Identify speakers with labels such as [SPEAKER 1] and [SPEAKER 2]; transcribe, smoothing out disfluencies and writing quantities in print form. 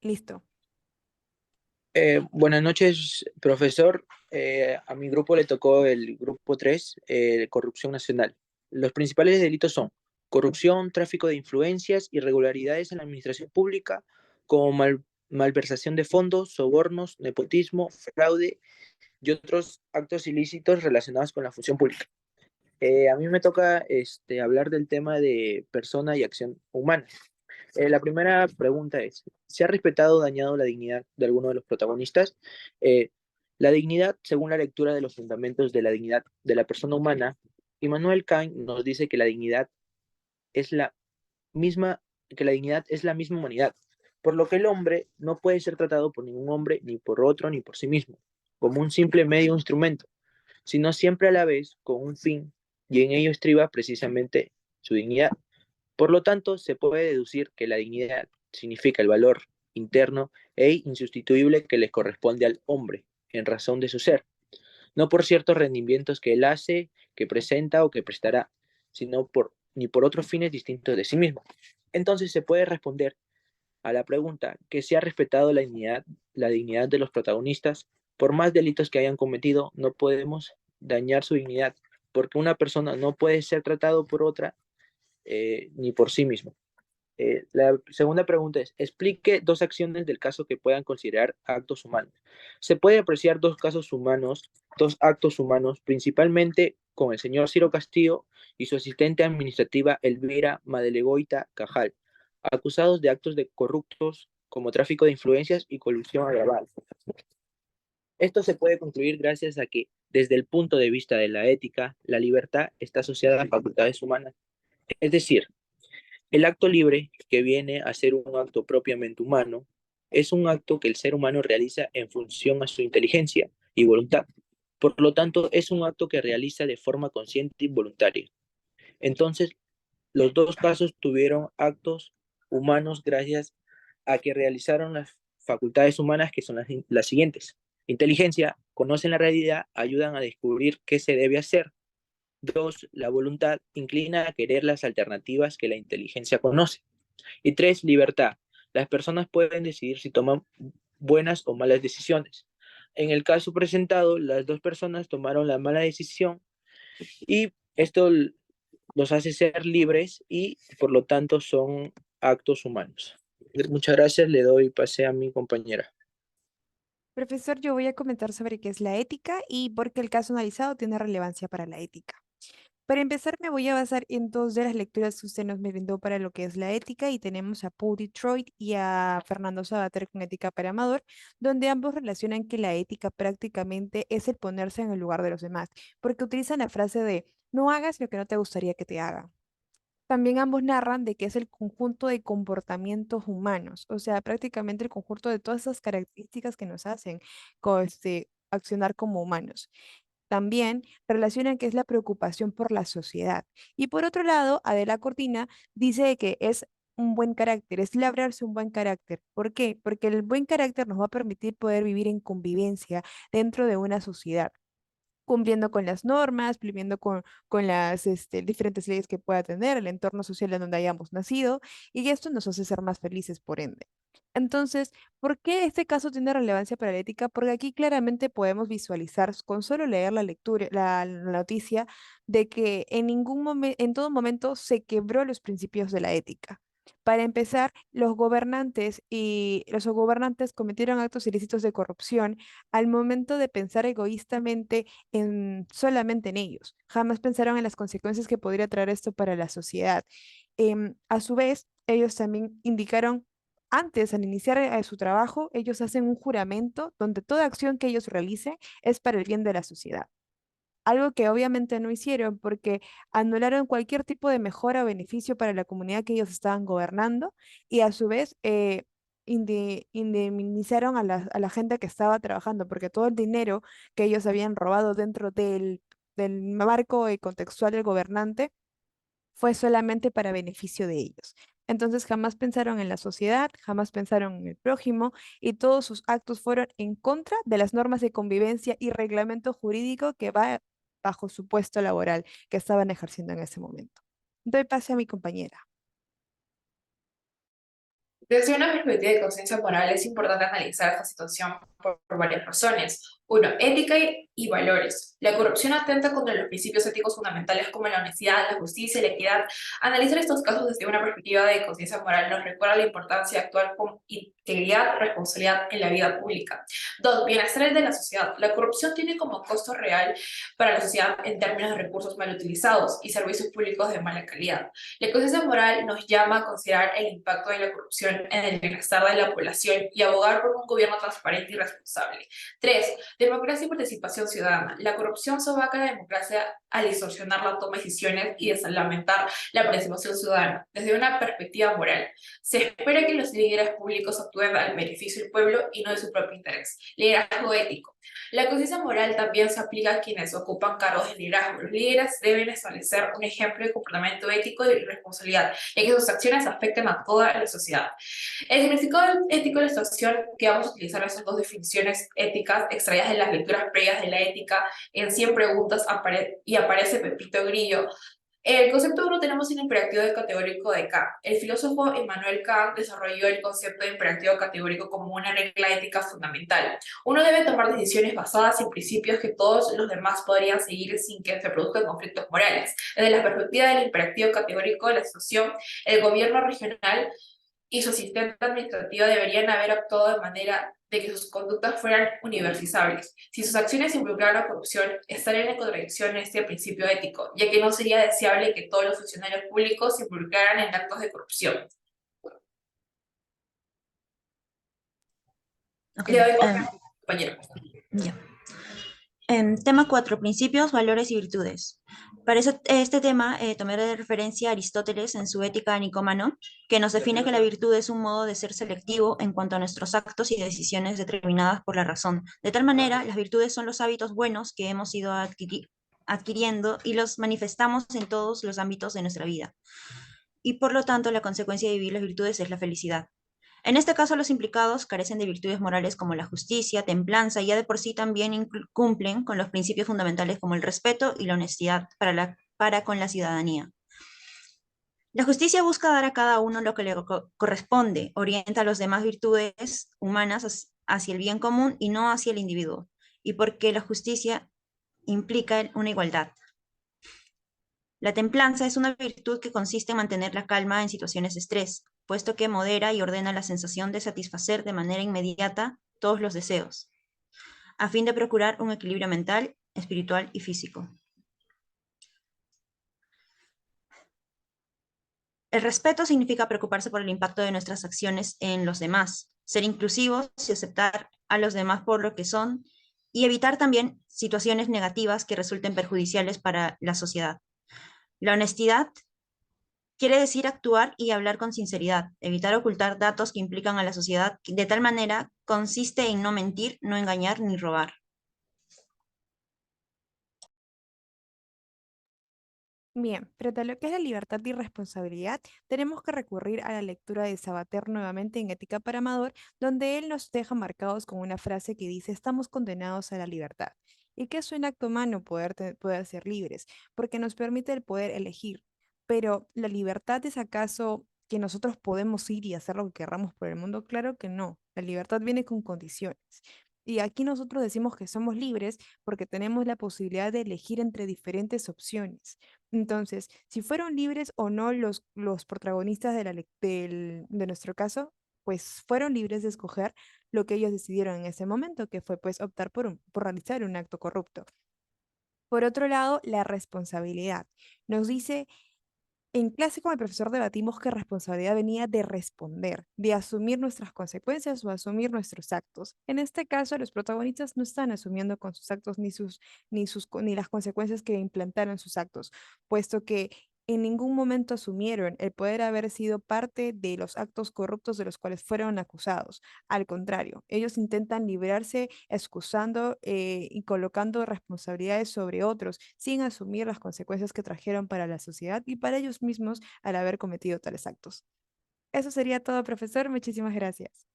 [SPEAKER 1] Listo.
[SPEAKER 2] Buenas noches, profesor. A mi grupo le tocó el grupo 3, corrupción nacional. Los principales delitos son corrupción, tráfico de influencias, irregularidades en la administración pública, como malversación de fondos, sobornos, nepotismo, fraude y otros actos ilícitos relacionados con la función pública. A mí me toca hablar del tema de persona y acción humana. La primera pregunta es, ¿se ha respetado o dañado la dignidad de alguno de los protagonistas? Eh, la dignidad, según la lectura de los fundamentos de la dignidad de la persona humana, Immanuel Kant nos dice que la dignidad es la misma, que la dignidad es la misma humanidad, por lo que el hombre no puede ser tratado por ningún hombre, ni por otro, ni por sí mismo, como un simple medio o instrumento, sino siempre a la vez con un fin, y en ello estriba precisamente su dignidad. Por lo tanto, se puede deducir que la dignidad significa el valor interno e insustituible que le corresponde al hombre en razón de su ser, no por ciertos rendimientos que él hace, que presenta o que prestará, sino ni por otros fines distintos de sí mismo. Entonces se puede responder a la pregunta que si ha respetado la dignidad de los protagonistas, por más delitos que hayan cometido, no podemos dañar su dignidad, porque una persona no puede ser tratado por otra ni por sí mismo. La segunda pregunta es, explique dos acciones del caso que puedan considerar actos humanos. Se puede apreciar dos casos humanos, dos actos humanos, principalmente con el señor Ciro Castillo y su asistente administrativa Elvira Madelegoita Cajal, acusados de actos de corruptos como tráfico de influencias y colusión agravada. Esto se puede concluir gracias a que, desde el punto de vista de la ética, la libertad está asociada a facultades humanas. Es decir, el acto libre, que viene a ser un acto propiamente humano, es un acto que el ser humano realiza en función a su inteligencia y voluntad. Por lo tanto, es un acto que realiza de forma consciente y voluntaria. Entonces, los dos casos tuvieron actos humanos gracias a que realizaron las facultades humanas que son las siguientes. Inteligencia, conocen la realidad, ayudan a descubrir qué se debe hacer. Dos, la voluntad inclina a querer las alternativas que la inteligencia conoce. Y tres, libertad. Las personas pueden decidir si toman buenas o malas decisiones. En el caso presentado, las dos personas tomaron la mala decisión y esto los hace ser libres y por lo tanto son actos humanos. Muchas gracias, le doy pase a mi compañera.
[SPEAKER 1] Profesor, yo voy a comentar sobre qué es la ética y por qué el caso analizado tiene relevancia para la ética. Para empezar, me voy a basar en dos de las lecturas que usted nos brindó para lo que es la ética y tenemos a Paul Detroit y a Fernando Savater con Ética para Amador, donde ambos relacionan que la ética prácticamente es el ponerse en el lugar de los demás, porque utilizan la frase de no hagas lo que no te gustaría que te hagan. También ambos narran de que es el conjunto de comportamientos humanos, o sea, prácticamente el conjunto de todas esas características que nos hacen accionar como humanos. También relacionan que es la preocupación por la sociedad. Y por otro lado, Adela Cortina dice que es un buen carácter, es labrarse un buen carácter. ¿Por qué? Porque el buen carácter nos va a permitir poder vivir en convivencia dentro de una sociedad, cumpliendo con las normas, viviendo con las diferentes leyes que pueda tener, el entorno social en donde hayamos nacido, y esto nos hace ser más felices por ende. Entonces, ¿por qué este caso tiene relevancia para la ética? Porque aquí claramente podemos visualizar con solo leer la lectura, la noticia, de que en ningún momento, en todo momento se quebró los principios de la ética. Para empezar, los gobernantes cometieron actos ilícitos de corrupción al momento de pensar egoístamente solamente en ellos. Jamás pensaron en las consecuencias que podría traer esto para la sociedad. A su vez, ellos también indicaron, antes, al iniciar su trabajo, ellos hacen un juramento donde toda acción que ellos realicen es para el bien de la sociedad. Algo que obviamente no hicieron porque anularon cualquier tipo de mejora o beneficio para la comunidad que ellos estaban gobernando y a su vez indemnizaron a la gente que estaba trabajando porque todo el dinero que ellos habían robado dentro del marco contextual del gobernante fue solamente para beneficio de ellos. Entonces jamás pensaron en la sociedad, jamás pensaron en el prójimo y todos sus actos fueron en contra de las normas de convivencia y reglamento jurídico que va bajo su puesto laboral que estaban ejerciendo en ese momento. Doy pase a mi compañera.
[SPEAKER 3] Desde una perspectiva de conciencia moral es importante analizar esta situación por varias razones. Uno, ética y valores. La corrupción atenta contra los principios éticos fundamentales como la honestidad, la justicia y la equidad. Analizar estos casos desde una perspectiva de conciencia moral nos recuerda la importancia de actuar con integridad y responsabilidad en la vida pública. Dos, bienestar de la sociedad. La corrupción tiene como costo real para la sociedad en términos de recursos mal utilizados y servicios públicos de mala calidad. La conciencia moral nos llama a considerar el impacto de la corrupción en el bienestar de la población y abogar por un gobierno transparente y responsable. Tres, democracia y participación ciudadana. La corrupción sobaca la democracia al distorsionar la toma de decisiones y desalamentar la participación ciudadana. Desde una perspectiva moral, se espera que los líderes públicos actúen al beneficio del pueblo y no de su propio interés. Liderazgo ético. La conciencia moral también se aplica a quienes ocupan cargos de liderazgo. Los líderes deben establecer un ejemplo de comportamiento ético y responsabilidad, ya que sus acciones afecten a toda la sociedad. El significado ético de la situación que vamos a utilizar esas dos definiciones éticas extraídas de las lecturas previas de la ética en 100 preguntas y aparece Pepito Grillo. El concepto uno tenemos el imperativo de categórico de Kant. El filósofo Immanuel Kant desarrolló el concepto de imperativo categórico como una regla ética fundamental. Uno debe tomar decisiones basadas en principios que todos los demás podrían seguir sin que se produzcan conflictos morales. Desde la perspectiva del imperativo categórico de la situación, el gobierno regional y su asistente administrativa deberían haber actuado de manera de que sus conductas fueran universalizables. Si sus acciones involucraran la corrupción, estarían en contradicción en este principio ético, ya que no sería deseable que todos los funcionarios públicos se involucraran en actos de corrupción.
[SPEAKER 4] Ok,
[SPEAKER 3] Le doy paso, compañero.
[SPEAKER 4] ya. Tema 4, principios, valores y virtudes. Para este tema tomé de referencia a Aristóteles en su Ética de Nicómano, que nos define que la virtud es un modo de ser selectivo en cuanto a nuestros actos y decisiones determinadas por la razón. De tal manera, las virtudes son los hábitos buenos que hemos ido adquiriendo y los manifestamos en todos los ámbitos de nuestra vida. Y por lo tanto, la consecuencia de vivir las virtudes es la felicidad. En este caso, los implicados carecen de virtudes morales como la justicia, templanza, y ya de por sí también cumplen con los principios fundamentales como el respeto y la honestidad para con la ciudadanía. La justicia busca dar a cada uno lo que le corresponde, orienta a las demás virtudes humanas hacia el bien común y no hacia el individuo, y porque la justicia implica una igualdad. La templanza es una virtud que consiste en mantener la calma en situaciones de estrés, puesto que modera y ordena la sensación de satisfacer de manera inmediata todos los deseos, a fin de procurar un equilibrio mental, espiritual y físico. El respeto significa preocuparse por el impacto de nuestras acciones en los demás, ser inclusivos y aceptar a los demás por lo que son, y evitar también situaciones negativas que resulten perjudiciales para la sociedad. La honestidad quiere decir actuar y hablar con sinceridad, evitar ocultar datos que implican a la sociedad. De tal manera, consiste en no mentir, no engañar ni robar.
[SPEAKER 1] Bien, frente a lo que es la libertad y responsabilidad, tenemos que recurrir a la lectura de Sabater nuevamente en Ética para Amador, donde él nos deja marcados con una frase que dice, estamos condenados a la libertad. ¿Y qué es un acto humano poder ser libres? Porque nos permite el poder elegir. Pero ¿la libertad es acaso que nosotros podemos ir y hacer lo que querramos por el mundo? Claro que no. La libertad viene con condiciones. Y aquí nosotros decimos que somos libres porque tenemos la posibilidad de elegir entre diferentes opciones. Entonces, si fueron libres o no los protagonistas de nuestro caso, pues fueron libres de escoger lo que ellos decidieron en ese momento, que fue pues optar por realizar un acto corrupto. Por otro lado, la responsabilidad. Nos dice en clase con el profesor debatimos que responsabilidad venía de responder, de asumir nuestras consecuencias o asumir nuestros actos. En este caso, los protagonistas no están asumiendo con sus actos ni las consecuencias que implantaron sus actos, puesto que en ningún momento asumieron el poder haber sido parte de los actos corruptos de los cuales fueron acusados. Al contrario, ellos intentan librarse excusando y colocando responsabilidades sobre otros sin asumir las consecuencias que trajeron para la sociedad y para ellos mismos al haber cometido tales actos. Eso sería todo, profesor. Muchísimas gracias.